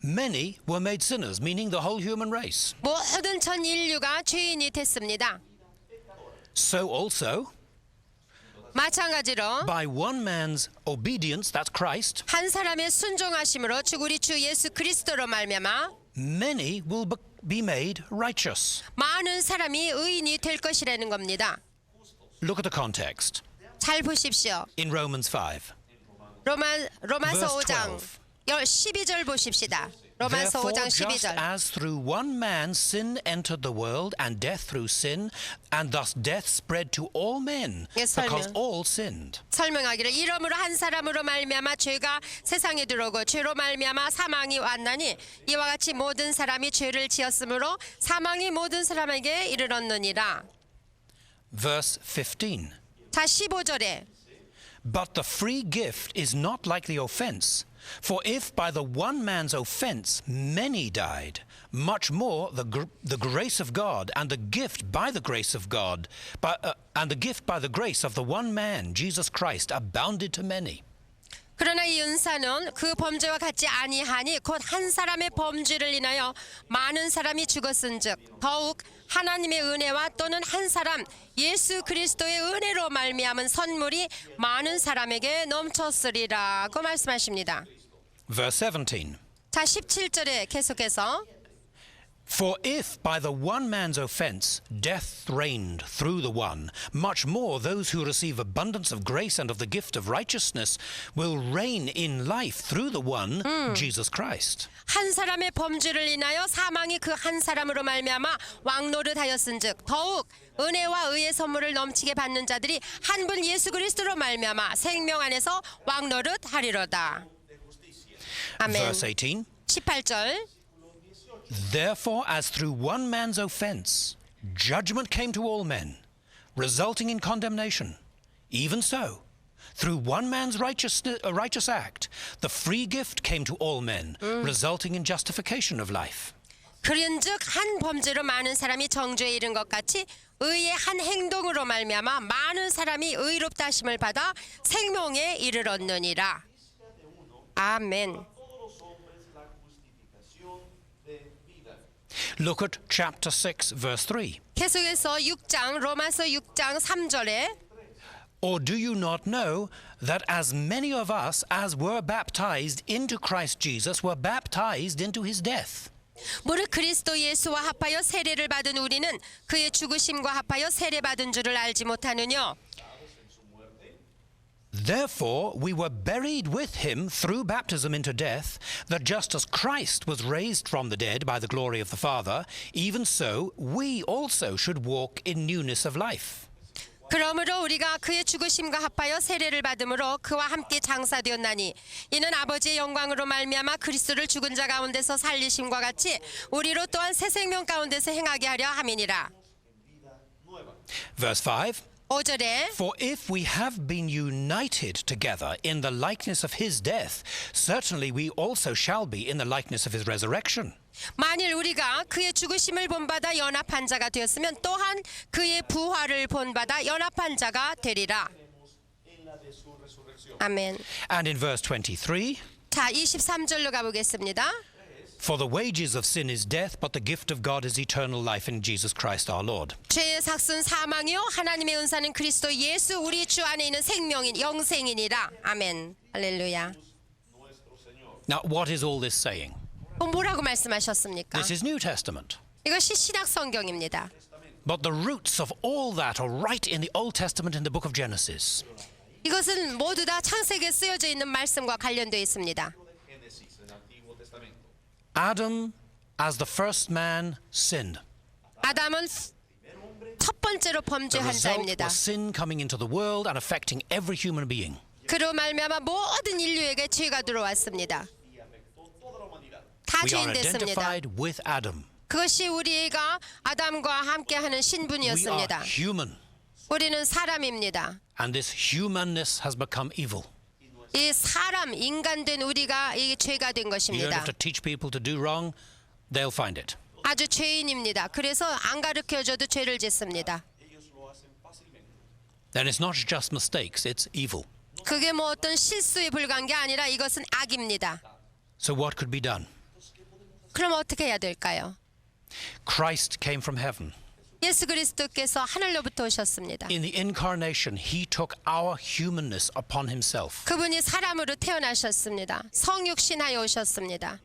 many were made sinners, meaning the whole human race. 모든 전 인류가 죄인이 됐습니다. So also, 마찬가지로 by one man's obedience, that's Christ, 한 사람의 순종하심으로 즉 우리 주 예수 그리스도로 말미암아 many will be made righteous. 많은 사람이 의인이 될 것이라는 겁니다. Look at the context 잘 보십시오. in Romans 5. 로마서 Verse 5장 12절 보십시다. 로마서 Therefore, 5장 just 12절. as through one man sin entered the world, and death through sin, and thus death spread to all men, Yes, because 설명. all sinned. 설명하기를 이러므로 한 사람으로 말미암아 죄가 세상에 들어오고 죄로 말미암아 사망이 왔나니 이와 같이 모든 사람이 죄를 지었으므로 사망이 모든 사람에게 이르렀느니라. Verse 15. 자 15절에 But the free gift is not like the offense. For if by the one man's offense many died, much more the grace of God and the gift by the grace of God, and the gift by the grace of the one man, Jesus Christ, abounded to many. 그러나 이 은사는 그 범죄와 같지 아니하니 곧 한 사람의 범죄를 인하여 많은 사람이 죽었은즉 더욱 하나님의 은혜와 또는 한 사람 예수 그리스도의 은혜로 말미암은 선물이 많은 사람에게 넘쳤으리라고 말씀하십니다. Verse 17. 자 17절에 계속해서 For if by the one man's offense death reigned through the one, much more those who receive abundance of grace and of the gift of righteousness will reign in life through the one, Jesus Christ. 한 사람의 범죄를 인하여 사망이 그 한 사람으로 말미암아 왕노릇하였은즉 더욱 은혜와 의의 선물을 넘치게 받는 자들이 한 분 예수 그리스도로 말미암아 생명 안에서 왕노릇하리로다. 아멘. Verse 18. 18절 Therefore, as through one man's offense judgment came to all men, resulting in condemnation, even so, through one man's righteous act, the free gift came to all men, resulting in justification of life. 그런즉 한 범죄로 많은 사람이 정죄에 이른 것 같이 의의 한 행동으로 말미암아 많은 사람이 의롭다 하심을 받아 생명에 이르렀느니라. 아멘. Look at chapter 6, verse 3. 계속해서 6장 로마서 6장 3절에 Or do you not know that as many of us as were baptized into Christ Jesus were baptized into his death? 무릇 그리스도 예수와 합하여 세례를 받은 우리는 그의 죽으심과 합하여 세례받은 줄을 알지 못하느뇨. Therefore we were buried with him through baptism into death, that just as Christ was raised from the dead by the glory of the Father, even so we also should walk in newness of life. 그러므로 우리가 그의 죽으심과 합하여 세례를 받음으로 그와 함께 장사되었나니 이는 아버지의 영광으로 말미암아 그리스도를 죽은 자 가운데서 살리심과 같이 우리로 또한 새 생명 가운데서 행하게 하려 함이니라. Verse 5. 5절에 For if we have been united together in the likeness of his death, certainly we also shall be in the likeness of his resurrection. 만일 우리가 그의 죽으심을 본받아 연합한 자가 되었으면 또한 그의 부활을 본받아 연합한 자가 되리라. 아멘. And in verse 23, 자 23절로 가보겠습니다. For the wages of sin is death, but the gift of God is eternal life in Jesus Christ our Lord. 죄의 삭은 사망이요 하나님의 은사는 그리스도 예수 우리 주 안에 있는 생명인 영생이니라. 아멘. 할렐루야. Nuestro Señor. Now, what is all this saying? 뭐라고 말씀하셨습니까? This is New Testament. 이것이 신약 성경입니다. But the roots of all that are right in the Old Testament in the book of Genesis. 이것은 모두 다 창세기에 쓰여져 있는 말씀과 관련되어 있습니다. Génesis, en el Antiguo Testamento. Adam, as the first man, sinned. 아담은 첫 번째로 The 범죄한 result 자입니다. was sin coming into the world and affecting every human being. 그로 말미암아 모든 인류에게 죄가 들어왔습니다. 다 We are 죄인 됐습니다. identified with Adam. 그것이 우리가 아담과 함께하는 We are 신분이었습니다. human. 우리는 사람입니다. And this humanness has become evil. 이 사람, 인간된 우리가 이 죄가 된 You don't 것입니다. have to teach people to do wrong, they'll find it. 아주 죄인입니다. 그래서 안 가르쳐줘도 죄를 짓습니다. Then it's not just mistakes, it's evil. 그게 뭐 어떤 실수에 불과한 게 아니라 이것은 악입니다. So what could be done? 그럼 어떻게 해야 될까요? Christ came from heaven. 예수 그리스도께서 하늘로부터 오셨습니다. In the incarnation, he took our humanness upon himself. 그분이 사람으로 태어나셨습니다. 성육신하여 오셨습니다.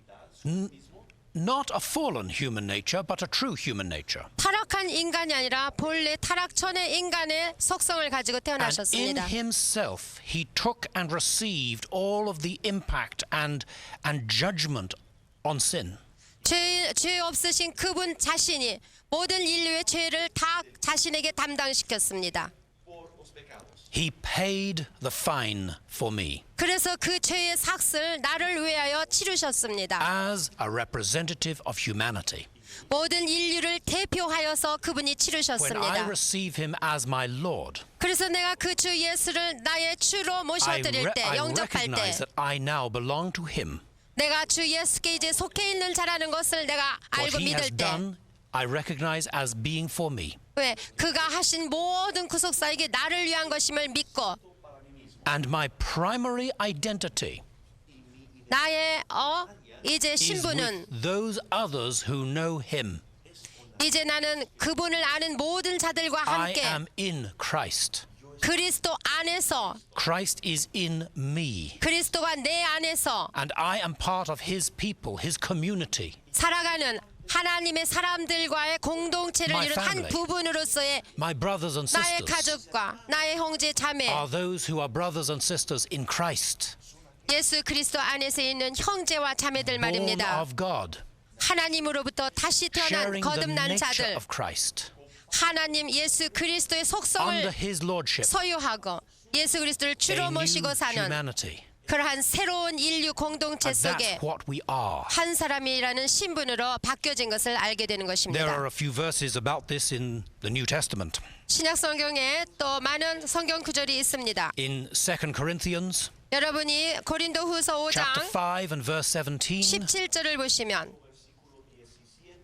Not a fallen human nature, but a true human nature. 타락한 인간이 아니라 본래 타락 전의 인간의 속성을 가지고 And in 태어나셨습니다. himself, he took and received all of the impact and judgment on sin. 죄 없으신 그분 자신이 모든 인류의 죄를 다 자신에게 담당시켰습니다. He paid the fine for me 그래서 그 죄의 삭을 나를 위하여 치르셨습니다. as a representative of humanity. 모든 인류를 대표하여서 그분이 When I 치르셨습니다. receive him as my Lord, 그래서 내가 그 주 예수를 나의 주로 I 모셔드릴 때, 영접할 때 recognize that I now belong to him. 내가 주 예수께 이제 속해 있는 자라는 것을 내가 What 알고 he has 믿을 때 done, I recognize as being for me. 왜? 그가 하신 모든 구속사 이게 나를 위한 것임을 믿고 And my primary identity 나의 이제 is 신분은 with those others who know him. 이제 나는 그분을 아는 모든 자들과 I 함께 am in Christ. 그리스도 안에서 Christ is in me. 그리스도가 내 안에서 And I am part of his people, his community. 살아가는 하나님의 사람들과의 공동체를 My 이룬 한 family. 부분으로서의 My brothers and 나의 sisters 가족과 나의 형제 자매 are those who are brothers and sisters in Christ, 예수 그리스도 안에서 있는 형제와 자매들 born 말입니다. of God, 하나님으로부터 다시 태어난 sharing the 거듭난 nature 자들 of Christ, 하나님 예수 그리스도의 under 속성을 his lordship, 소유하고 예수 그리스도를 a 주로 new 모시고 사는 humanity. 그러한 새로운 인류 공동체 And 속에 that's what we are. 한 사람이라는 신분으로 바뀌어진 것을 알게 되는 There 것입니다. are a few verses about this in the New Testament. 신약 성경에 또 많은 성경 구절이 있습니다. In 2 Corinthians 여러분이 고린도후서 chapter 5장 5 and verse 17. 17절을 보시면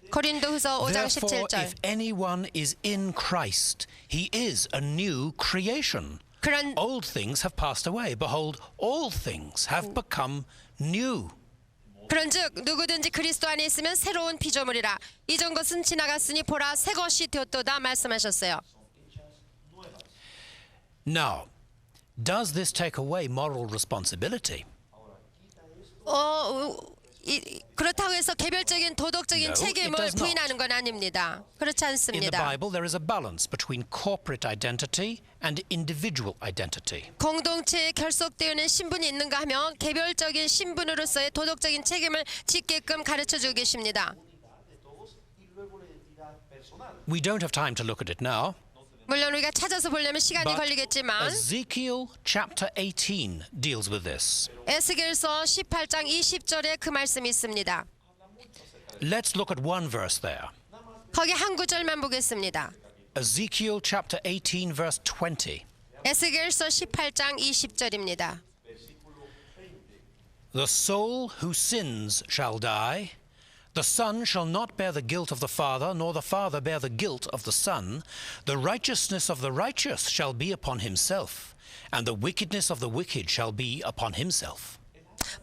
고린도후서 5장 Therefore, 17절 if anyone is in Christ, he is a new creation. 그런 Old things have passed away. Behold, all things have become new. 그런즉 누구든지 그리스도 안에 있으면 새로운 피조물이라 이전 것은 지나갔으니 보라 새 것이 되었도다 말씀하셨어요. Now, does this take away moral responsibility? 그렇다고 해서 개별적인 도덕적인 No, it 책임을 does not. 부인하는 건 아닙니다. 그렇지 In the 않습니다. Bible, there is a balance between corporate identity and individual identity. 공동체에 결속되어 있는 신분이 있는가 하면 개별적인 신분으로서의 도덕적인 책임을 짓게끔 가르쳐주고 계십니다. We don't have time to look at it now. 물론 우리가 찾아서 보려면 시간이 But 걸리겠지만 Ezekiel chapter 18 deals with this. 에스겔서 18장 20절에 그 말씀이 있습니다. Let's look at one verse there. 거기 한 구절만 보겠습니다. Ezekiel chapter 18 verse 20. 에스겔서 18장 20절입니다. The soul who sins shall die. The son shall not bear the guilt of the father, nor the father bear the guilt of the son. The righteousness of the righteous shall be upon himself, and the wickedness of the wicked shall be upon himself.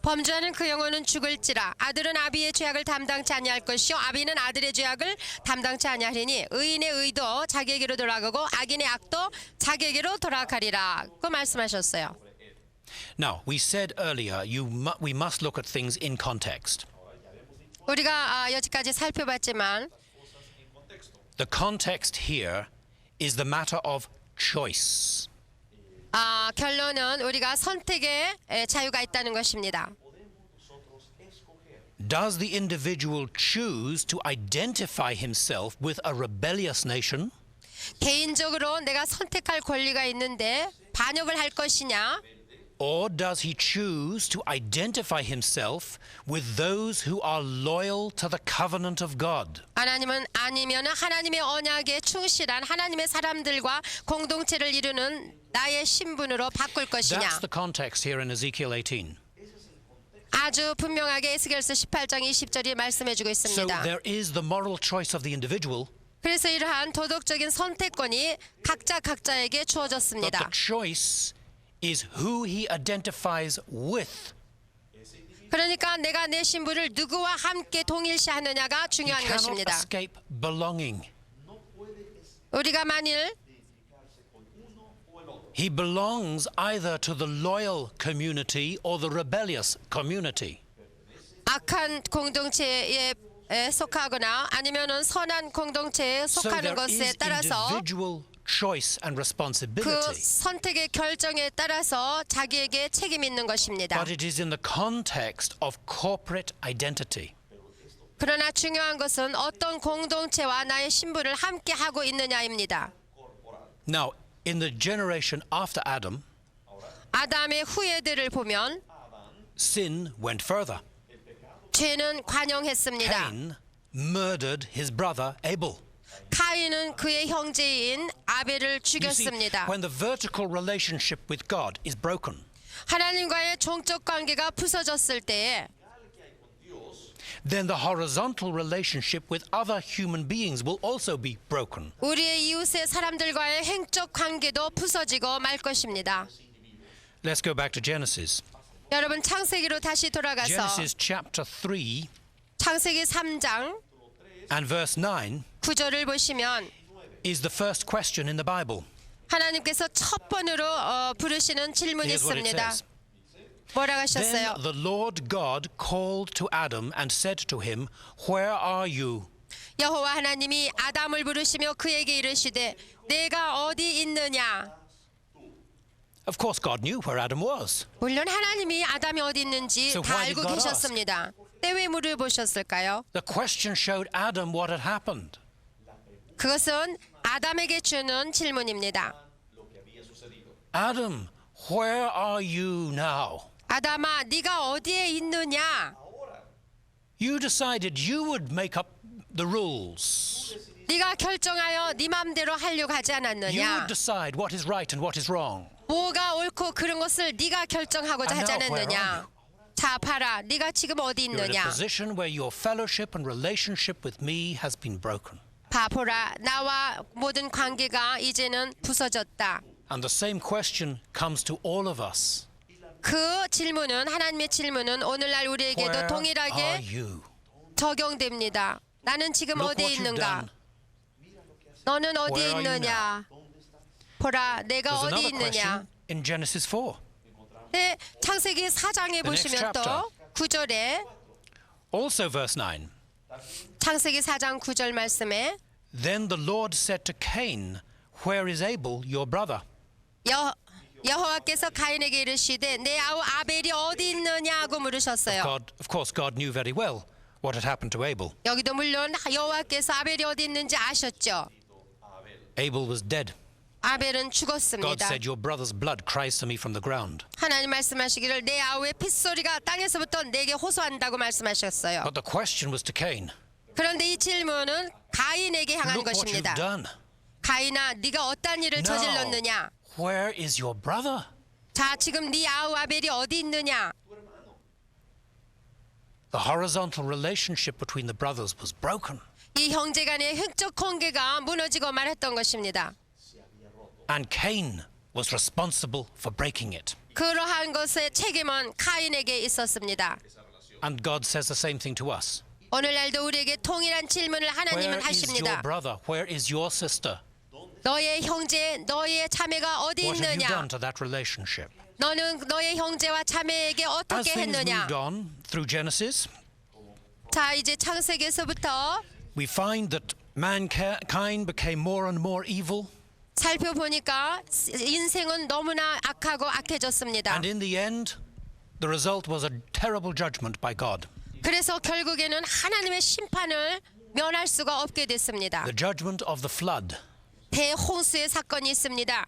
범죄하는 그 영혼은 죽을지라 아들은 아비의 죄악을 담당치 아니할 것이요 아비는 아들의 죄악을 담당치 아니하리니 의인의 의도 자기에게로 돌아가고 악인의 악도 자기에게로 돌아가리라 그 말씀하셨어요. Now, we said earlier we must look at things in context. 우리가 여기까지 살펴봤지만 The context here is the matter of choice. 결론은 우리가 선택의 자유가 있다는 것입니다. Does the individual choose to identify himself with a rebellious nation? 개인적으로 내가 선택할 권리가 있는데 반역을 할 것이냐? Or does he choose to identify himself with those who are loyal to the covenant of God? 아니면 하나님의 언약에 충실한 하나님의 사람들과 공동체를 이루는 나의 신분으로 바꿀 것이냐? That's the context here in Ezekiel 18. 아주 분명하게 에스겔서 18장 20절이 말씀해주고 So 있습니다. there is the moral choice of the individual, 그래서 이러한 도덕적인 선택권이 각자에게 but 주어졌습니다. the choice is who he identifies with. 그러니까 내가 내 신분을 누구와 함께 동일시하느냐가 He 중요한 cannot 것입니다. escape belonging. 우리가 만일 He belongs either to the loyal community or the rebellious community. 악한 공동체에 속하거나 아니면은 선한 공동체에 So 속하는 there 것에 is 따라서 individual choice and 그 responsibility. 선택의 결정에 따라서 자기에게 책임 있는 것입니다. But it is in the context of corporate identity. 그러나 중요한 것은 어떤 공동체와 나의 신분을 함께 하고 있느냐입니다. Now, in the generation after Adam, 아담의 후예들을 보면 sin went further. 죄는 관영했습니다. Cain murdered his brother Abel. 카인은 그의 형제인 아벨을 You see, 죽였습니다. when the vertical relationship with God is broken, 하나님과의 종적 관계가 부서졌을 때에 then the horizontal relationship with other human beings will also be broken. 우리의 이웃의 사람들과의 행적 관계도 부서지고 말 것입니다. Let's go back to Genesis. 여러분 창세기로 다시 돌아가서 Genesis chapter 3 창세기 3장 and verse 9 9절을 보시면 is the first question in the Bible. 하나님께서 첫 번으로 부르시는 질문이 Here's what it 있습니다. says. 뭐라고 Then 하셨어요? the Lord God called to Adam and said to him, Where are you? 여호와 하나님이 아담을 부르시며 그에게 이르시되 내가 어디 있느냐? Of course, God knew where Adam was. 물론 하나님이 아담이 어디 있는지 So 다 why did 알고 God 계셨습니다. 근데 왜 물어보셨을까요? The question showed Adam what had happened. 그것은 아담에게 주는 질문입니다. Adam, where are you now? 아담아, 네가 어디에 있느냐? You decided you would make up the rules. 네가 결정하여 네 맘대로 하려고 하지 You 않았느냐? would decide what is right and what is wrong. 뭐가 옳고 그런 것을 네가 결정하고자 And 하지 now where are 않았느냐? 자, 봐라. 네가 지금 어디 You're in a 있느냐? position where your fellowship and relationship with me has been broken. 봐보라. 나와 모든 관계가 이제는 부서졌다. And the same question comes to all of us. 그 질문은 하나님의 질문은 오늘날 우리에게도 Where are 동일하게 you? 적용됩니다. 나는 지금 Look 어디에 what you've 있는가? done. 너는 어디에 Where are you 있느냐? 보라, 내가 There's 어디 another 있느냐? question in Genesis 4. 네, 창세기 4장에 The next 보시면 또 chapter. 9절에 Also verse 9. 창세기 4장 9절 말씀에 Then the Lord said to Cain, Where is Abel, your brother? 여호와께서 가인에게 이르시되 내 아우 아벨이 어디 있느냐고 물으셨어요. Of course, God knew very well what had happened to Abel. 여기도 물론 여호와께서 아벨이 어디 있는지 아셨죠. Abel was dead. 아벨은 God 죽었습니다. said, Your brother's blood cries to me from the ground. 하나님 말씀하시기를 내 아우의 핏소리가 땅에서부터 내게 호소한다고 말씀하셨어요. But the question was to Cain. 그런데 이 질문은 가인에게 향한 Look what you've 것입니다. done. 가인아, 네가 어떤 일을 Now, 저질렀느냐? where is your brother? 자, 지금 네 아우 아벨이 어디 있느냐? The horizontal relationship between the brothers was broken. 이 형제 간의 흑적 관계가 무너지고 말았던 것입니다. And Cain was responsible for breaking it. 그러한 것의 책임은 카인에게 있었습니다. And God says the same thing to us. 오늘날도 우리에게 동일한 질문을 Where 하나님은 is your 하십니다. brother? Where is your sister? 너의 형제, 너의 자매가 어디 What have you 있느냐? done to that relationship? 너는 너의 형제와 자매에게 As 어떻게 things 했느냐? moved on through Genesis, 자, 이제 창세기에서부터 we find that mankind became more and more evil, 살펴보니까 인생은 너무나 악하고 악해졌습니다. and in the end, the result was a terrible judgment by God. 그래서 결국에는 하나님의 심판을 면할 수가 없게 됐습니다. The judgment of the flood. 대홍수의 사건이 있습니다.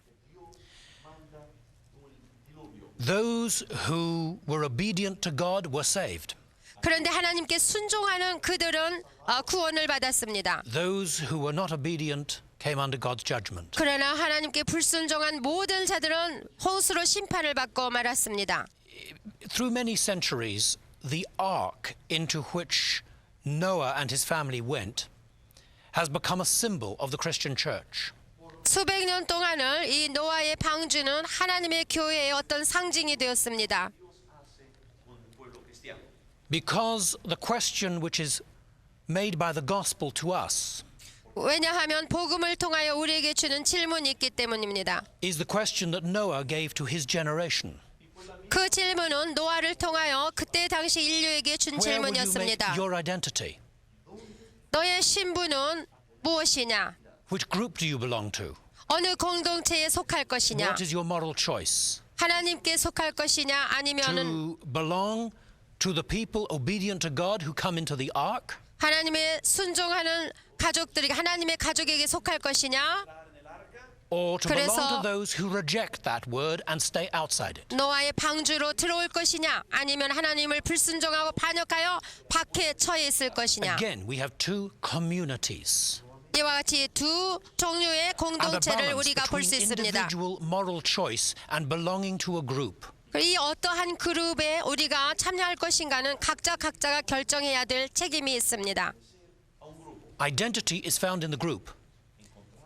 Those who were obedient to God were saved. 그런데 하나님께 순종하는 그들은 구원을 받았습니다. Those who were not obedient came under God's judgment. 그러나 하나님께 불순종한 모든 자들은 홍수로 심판을 받고 말았습니다. Through many centuries, the ark into which Noah and his family went has become a symbol of the Christian church. 수백 년 동안을 이 노아의 방주는 하나님의 교회의 어떤 상징이 되었습니다. Because the question which is made by the gospel to us 왜냐하면 복음을 통하여 우리에게 주는 질문이 있기 때문입니다. is the question that Noah gave to his generation. 그 질문은 노아를 통하여 그때 당시 인류에게 준 Where will you make 질문이었습니다. your identity? 너의 신분은 무엇이냐? Which group do you belong to? 어느 공동체에 속할 것이냐? What is your moral choice? 하나님께 속할 것이냐? 아니면은 To belong to the people obedient to God who come into the ark? 하나님의 순종하는 가족들이 하나님의 가족에게 속할 것이냐? Or to belong 그래서 to those who reject that word and stay outside it? 노아의 방주로 들어올 것이냐? 아니면 하나님을 불순종하고 반역하여 밖에 처해 있을 것이냐? Again, we have two communities. 이와 같이 두 종류의 And a 공동체를 balance 우리가 볼 between 수 있습니다. individual moral choice and belonging to a group. 이 어떠한 그룹에 우리가 참여할 것인가는 각자가 결정해야 될 책임이 있습니다. Identity is found in the group.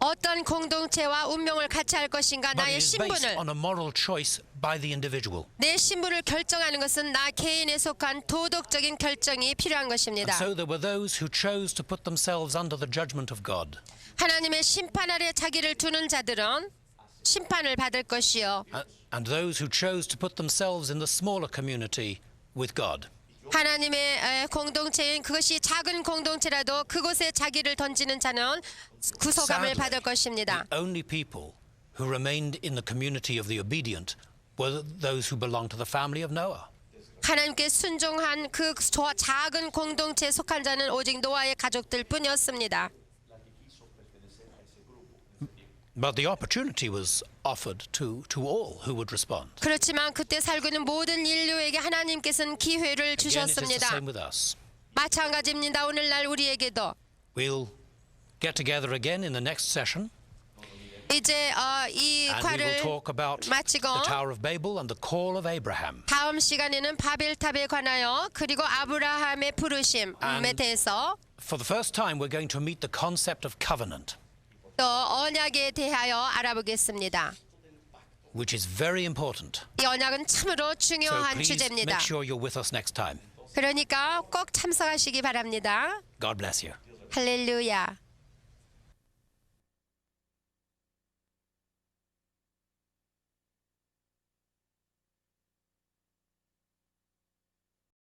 어떤 공동체와 운명을 같이 할 것인가 But it 나의 is based 신분을 on a moral choice by the individual. 내 신분을 결정하는 것은 나 개인에 속한 도덕적인 결정이 필요한 것입니다. So there were those who chose to put themselves under the judgment of God. 하나님의 심판 아래 자기를 두는 자들은 심판을 받을 것이요. And those who chose to put themselves in the smaller community with God. 하나님의 공동체인 그것이 작은 공동체라도 그곳에 자기를 던지는 자는 구속함을 받을 것입니다. The only people who remained in the community of the obedient were those who belonged to the family of Noah. 하나님께 순종한 그 작은 공동체에 속한 자는 오직 노아의 가족들 뿐이었습니다. But the opportunity was offered to all who would respond. 그렇지만 그때 살고 있는 모든 인류에게 하나님께서는 기회를 Again, it is the 주셨습니다. same with us. 마찬가지입니다. 오늘날 우리에게도 We'll get together again in the next session, 이제 이 and we will 과를 talk about 마치고 the Tower of Babel and the call of Abraham. 다음 시간에는 바벨탑에 관하여 그리고 아브라함의 부르심에 대해서 For the first time, we're going to meet the concept of covenant, 또 언약에 대하여 알아보겠습니다. which is very important. 이 언약은 참으로 So 중요한 please 주제입니다. make sure you're with us next time. 그러니까 꼭 참석하시기 바랍니다. God bless you. 할렐루야.